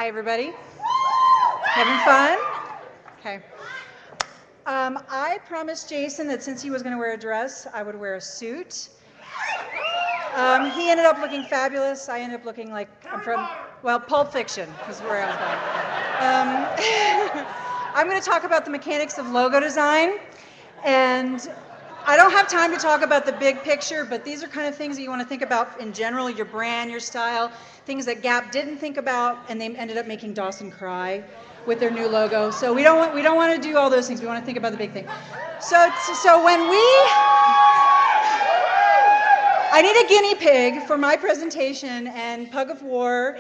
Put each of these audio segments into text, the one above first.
Hi, everybody. Having fun? Okay. I promised Jason that since he was going to wear a dress, I would wear a suit. He ended up looking fabulous. I ended up looking like I'm from, well, Pulp Fiction is where I was going. I'm going to talk about the mechanics of logo design. And I don't have time to talk about the big picture, but these are kind of things that you want to think about in general, your brand, your style, things that Gap didn't think about, and they ended up making Dawson cry with their new logo. So we don't want to do all those things. We want to think about the big thing. So when I need a guinea pig for my presentation, and Pug of War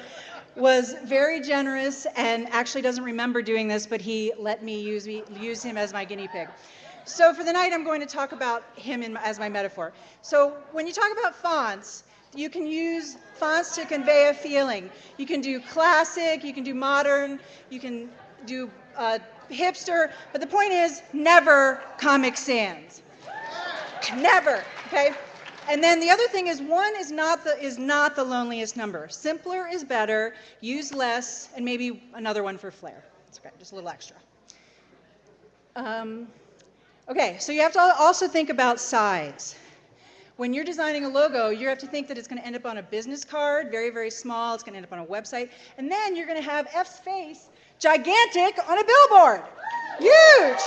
was very generous and actually doesn't remember doing this, but he let me use him as my guinea pig. So for the night, I'm going to talk about him as my metaphor. So when you talk about fonts, you can use fonts to convey a feeling. You can do classic, you can do modern, you can do hipster, but the point is never Comic Sans. Never, okay? And then the other thing is one is not the loneliest number. Simpler is better, use less, and maybe another one for flair. It's okay, just a little extra. Okay, so you have to also think about size. When you're designing a logo, you have to think that it's going to end up on a business card, very, very small. It's going to end up on a website. And then you're going to have F's face gigantic on a billboard. Huge!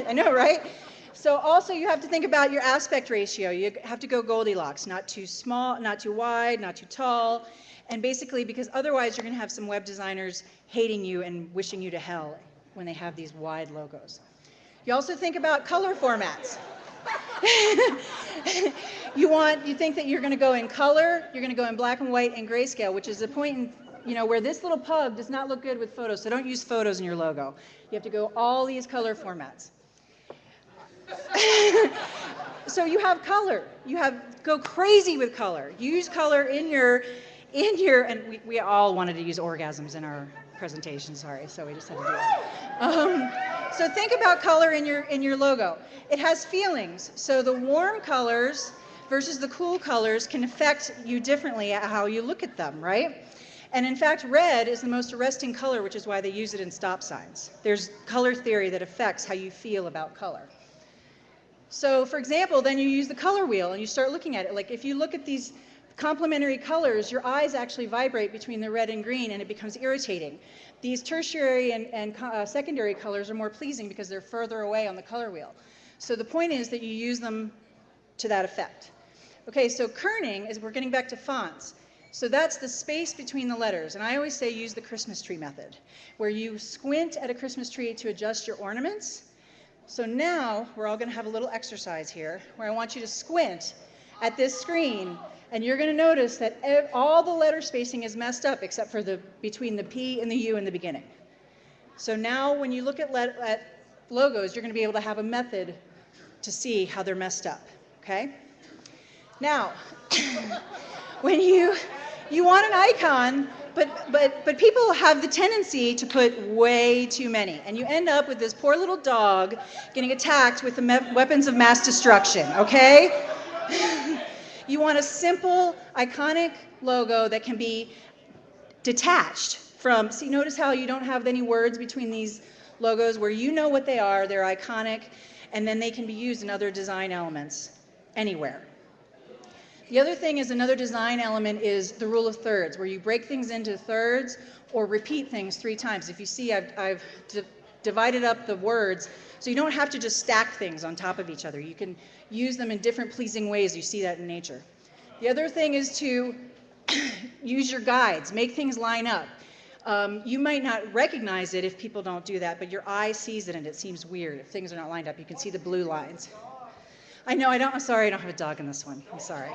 I know, right? So also you have to think about your aspect ratio. You have to go Goldilocks, not too small, not too wide, not too tall. And basically, because otherwise you're going to have some web designers hating you and wishing you to hell when they have these wide logos. You also think about color formats. You think that you're going to go in color, you're going to go in black and white and grayscale, which is the point where this little pug does not look good with photos, so don't use photos in your logo. You have to go all these color formats. So you have color. Go crazy with color. Use color in your, and we all wanted to use orgasms in our presentation, sorry, so we just had to do it. So think about color in your logo. It has feelings. So the warm colors versus the cool colors can affect you differently at how you look at them, right? And in fact, red is the most arresting color, which is why they use it in stop signs. There's color theory that affects how you feel about color. So for example, then you use the color wheel and you start looking at it. Like if you look at these complementary colors, your eyes actually vibrate between the red and green and it becomes irritating. These tertiary and secondary colors are more pleasing because they're further away on the color wheel. So the point is that you use them to that effect. Okay, so kerning is, we're getting back to fonts. So that's the space between the letters. And I always say use the Christmas tree method, where you squint at a Christmas tree to adjust your ornaments. So now we're all going to have a little exercise here where I want you to squint at this screen, and you're going to notice that all the letter spacing is messed up except for between the P and the U in the beginning. So now when you look at logos, you're going to be able to have a method to see how they're messed up, okay? Now, when you want an icon, but people have the tendency to put way too many, and you end up with this poor little dog getting attacked with the weapons of mass destruction, okay? You want a simple, iconic logo that can be detached from, see, notice how you don't have any words between these logos, where you know what they are, they're iconic, and then they can be used in other design elements anywhere. The other thing is, another design element is the rule of thirds, where you break things into thirds or repeat things 3 times. If you see, I've divided up the words, so you don't have to just stack things on top of each other. You can use them in different pleasing ways. You see that in nature. The other thing is to use your guides, make things line up. You might not recognize it if people don't do that, but your eye sees it and it seems weird. If things are not lined up, you can see the blue lines. I know, I'm sorry, I don't have a dog in this one. I'm sorry.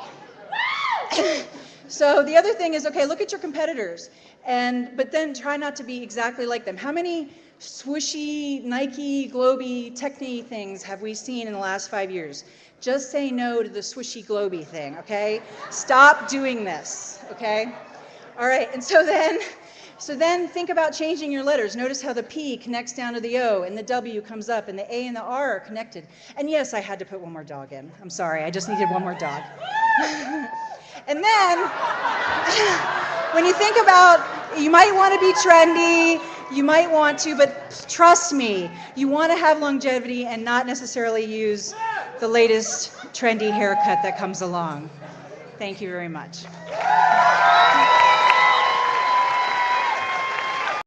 So the other thing is, okay, look at your competitors, but then try not to be exactly like them. How many swooshy, Nike, globy, techni things have we seen in the last 5 years? Just say no to the swooshy, globy thing, okay? Stop doing this, okay? All right, and so then think about changing your letters. Notice how the P connects down to the O, and the W comes up, and the A and the R are connected. And yes, I had to put one more dog in. I'm sorry, I just needed one more dog. And then, when you think about, you might want to be trendy, you might want to, but trust me, you want to have longevity and not necessarily use the latest trendy haircut that comes along. Thank you very much.